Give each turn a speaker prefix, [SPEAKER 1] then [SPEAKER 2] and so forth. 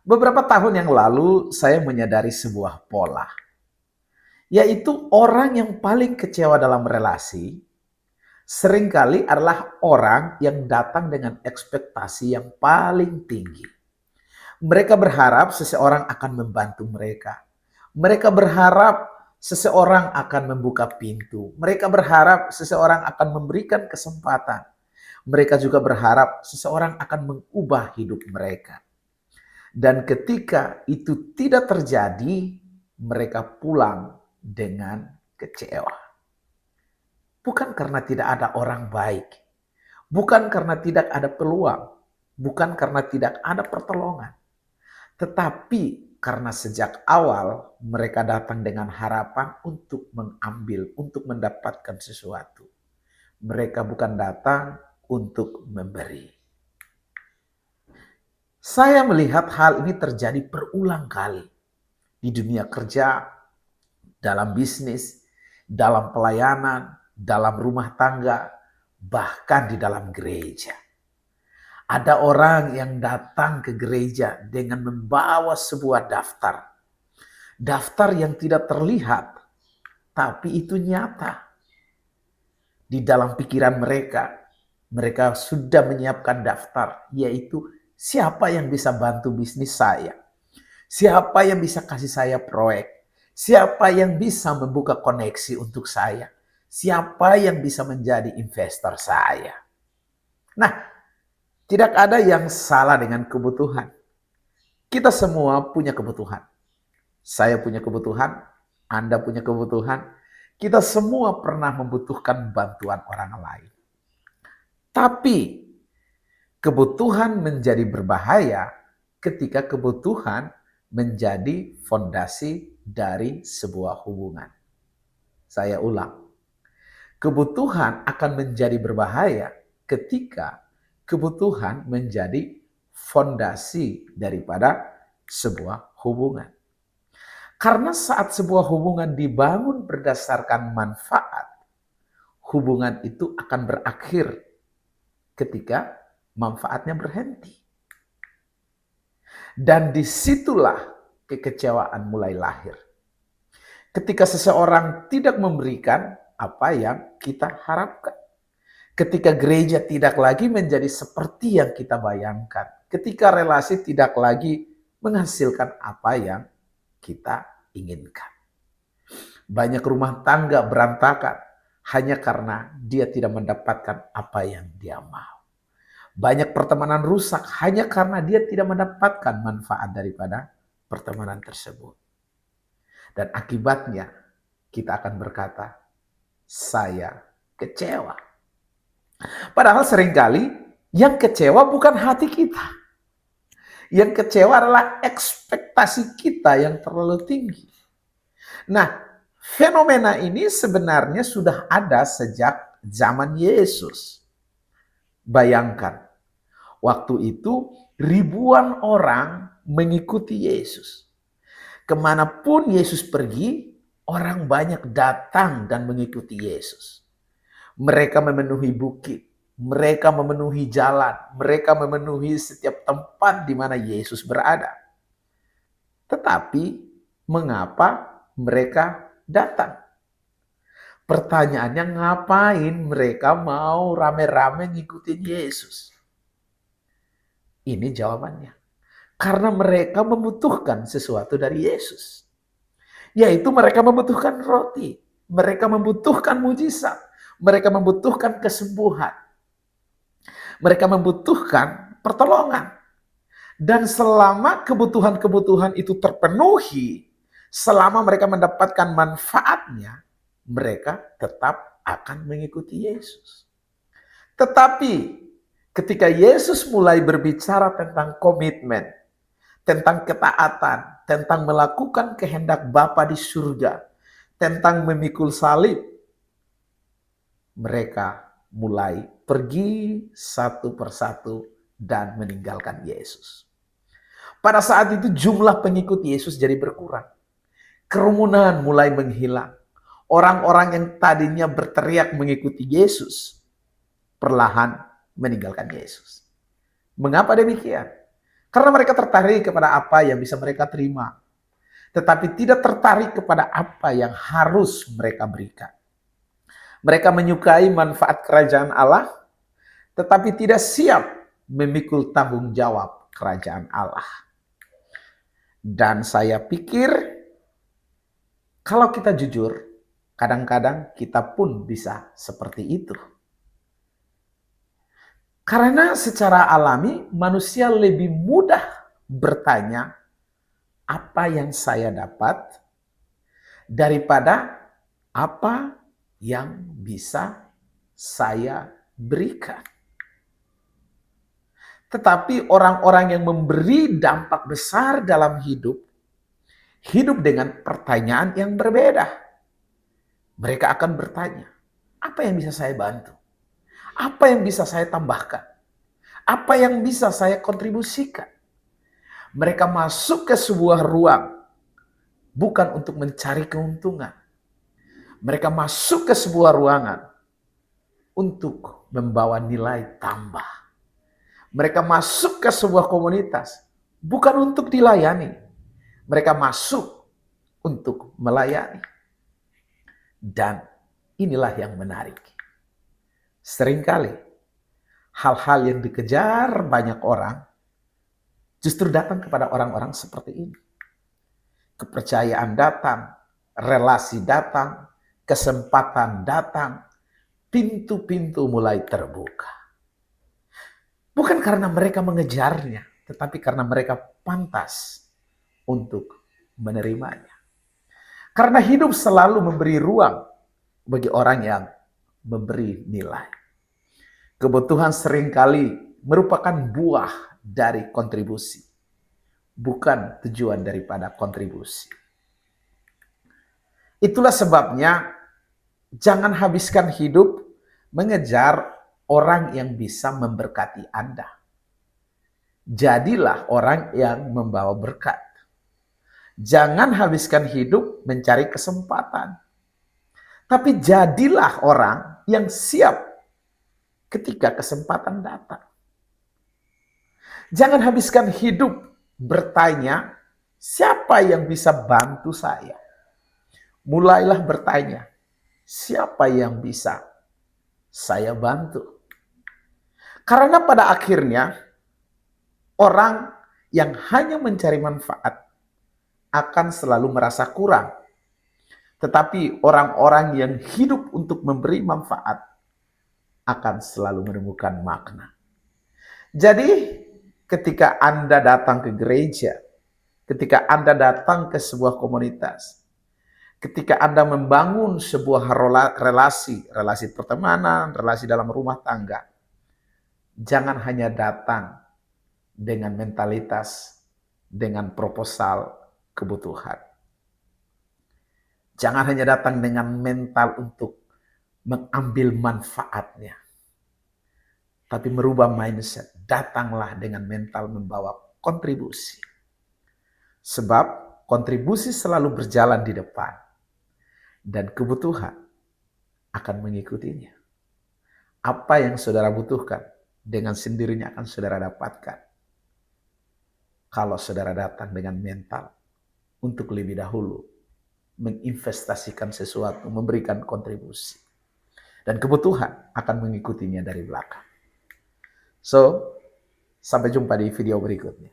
[SPEAKER 1] Beberapa tahun yang lalu saya menyadari sebuah pola, yaitu orang yang paling kecewa dalam relasi seringkali adalah orang yang datang dengan ekspektasi yang paling tinggi. Mereka berharap seseorang akan membantu mereka. Mereka berharap seseorang akan membuka pintu. Mereka berharap seseorang akan memberikan kesempatan. Mereka juga berharap seseorang akan mengubah hidup mereka. Dan ketika itu tidak terjadi, mereka pulang dengan kecewa. Bukan karena tidak ada orang baik, bukan karena tidak ada peluang, bukan karena tidak ada pertolongan, tetapi karena sejak awal mereka datang dengan harapan untuk mengambil, untuk mendapatkan sesuatu. Mereka bukan datang untuk memberi. Saya melihat hal ini terjadi berulang kali di dunia kerja, dalam bisnis, dalam pelayanan, dalam rumah tangga, bahkan di dalam gereja. Ada orang yang datang ke gereja dengan membawa sebuah daftar. Daftar yang tidak terlihat, tapi itu nyata. Di dalam pikiran mereka, mereka sudah menyiapkan daftar, yaitu siapa yang bisa bantu bisnis saya. Siapa yang bisa kasih saya proyek? Siapa yang bisa membuka koneksi untuk saya? Siapa yang bisa menjadi investor saya? Nah, tidak ada yang salah dengan kebutuhan. Kita semua punya kebutuhan. Saya punya kebutuhan, Anda punya kebutuhan. Kita semua pernah membutuhkan bantuan orang lain. Tapi kebutuhan menjadi berbahaya ketika kebutuhan menjadi fondasi dari sebuah hubungan. Saya ulang, kebutuhan akan menjadi berbahaya ketika kebutuhan menjadi fondasi daripada sebuah hubungan. Karena saat sebuah hubungan dibangun berdasarkan manfaat, hubungan itu akan berakhir ketika manfaatnya berhenti. Dan disitulah kekecewaan mulai lahir. Ketika seseorang tidak memberikan apa yang kita harapkan. Ketika gereja tidak lagi menjadi seperti yang kita bayangkan. Ketika relasi tidak lagi menghasilkan apa yang kita inginkan. Banyak rumah tangga berantakan hanya karena dia tidak mendapatkan apa yang dia mau. Banyak pertemanan rusak hanya karena dia tidak mendapatkan manfaat daripada pertemanan tersebut. Dan akibatnya kita akan berkata, saya kecewa. Padahal seringkali yang kecewa bukan hati kita. Yang kecewa adalah ekspektasi kita yang terlalu tinggi. Nah, fenomena ini sebenarnya sudah ada sejak zaman Yesus. Bayangkan, waktu itu ribuan orang mengikuti Yesus. Kemanapun Yesus pergi, orang banyak datang dan mengikuti Yesus. Mereka memenuhi bukit, mereka memenuhi jalan, mereka memenuhi setiap tempat di mana Yesus berada. Tetapi mengapa mereka datang? Pertanyaannya, ngapain mereka mau rame-rame ngikutin Yesus? Ini jawabannya. Karena mereka membutuhkan sesuatu dari Yesus. Yaitu mereka membutuhkan roti. Mereka membutuhkan mujizat. Mereka membutuhkan kesembuhan. Mereka membutuhkan pertolongan. Dan selama kebutuhan-kebutuhan itu terpenuhi, selama mereka mendapatkan manfaatnya, mereka tetap akan mengikuti Yesus. Tetapi ketika Yesus mulai berbicara tentang komitmen, tentang ketaatan, tentang melakukan kehendak Bapa di surga, tentang memikul salib, mereka mulai pergi satu persatu dan meninggalkan Yesus. Pada saat itu jumlah pengikut Yesus jadi berkurang. Kerumunan mulai menghilang. Orang-orang yang tadinya berteriak mengikuti Yesus perlahan meninggalkan Yesus. Mengapa demikian? Karena mereka tertarik kepada apa yang bisa mereka terima, tetapi tidak tertarik kepada apa yang harus mereka berikan. Mereka menyukai manfaat kerajaan Allah, tetapi tidak siap memikul tanggung jawab kerajaan Allah. Dan saya pikir kalau kita jujur, kadang-kadang kita pun bisa seperti itu. Karena secara alami manusia lebih mudah bertanya apa yang saya dapat daripada apa yang bisa saya berikan. Tetapi orang-orang yang memberi dampak besar dalam hidup dengan pertanyaan yang berbeda. Mereka akan bertanya, apa yang bisa saya bantu? Apa yang bisa saya tambahkan? Apa yang bisa saya kontribusikan? Mereka masuk ke sebuah ruang bukan untuk mencari keuntungan. Mereka masuk ke sebuah ruangan untuk membawa nilai tambah. Mereka masuk ke sebuah komunitas bukan untuk dilayani. Mereka masuk untuk melayani. Dan inilah yang menarik. Seringkali hal-hal yang dikejar banyak orang justru datang kepada orang-orang seperti ini. Kepercayaan datang, relasi datang, kesempatan datang, pintu-pintu mulai terbuka. Bukan karena mereka mengejarnya, tetapi karena mereka pantas untuk menerimanya. Karena hidup selalu memberi ruang bagi orang yang memberi nilai. Kebutuhan seringkali merupakan buah dari kontribusi, bukan tujuan daripada kontribusi. Itulah sebabnya jangan habiskan hidup mengejar orang yang bisa memberkati Anda. Jadilah orang yang membawa berkat. Jangan habiskan hidup mencari kesempatan. Tapi jadilah orang yang siap ketika kesempatan datang. Jangan habiskan hidup bertanya, siapa yang bisa bantu saya? Mulailah bertanya, siapa yang bisa saya bantu? Karena pada akhirnya, orang yang hanya mencari manfaat akan selalu merasa kurang. Tetapi orang-orang yang hidup untuk memberi manfaat akan selalu menemukan makna. Jadi, ketika Anda datang ke gereja, ketika Anda datang ke sebuah komunitas, ketika Anda membangun sebuah relasi pertemanan, relasi dalam rumah tangga, jangan hanya datang dengan mentalitas, dengan proposal kebutuhan. Jangan hanya datang dengan mental untuk mengambil manfaatnya. Tapi merubah mindset. Datanglah dengan mental membawa kontribusi. Sebab kontribusi selalu berjalan di depan. Dan kebutuhan akan mengikutinya. Apa yang saudara butuhkan, dengan sendirinya akan saudara dapatkan. Kalau saudara datang dengan mental untuk lebih dahulu menginvestasikan sesuatu, memberikan kontribusi. Dan kebutuhan akan mengikutinya dari belakang. So, sampai jumpa di video berikutnya.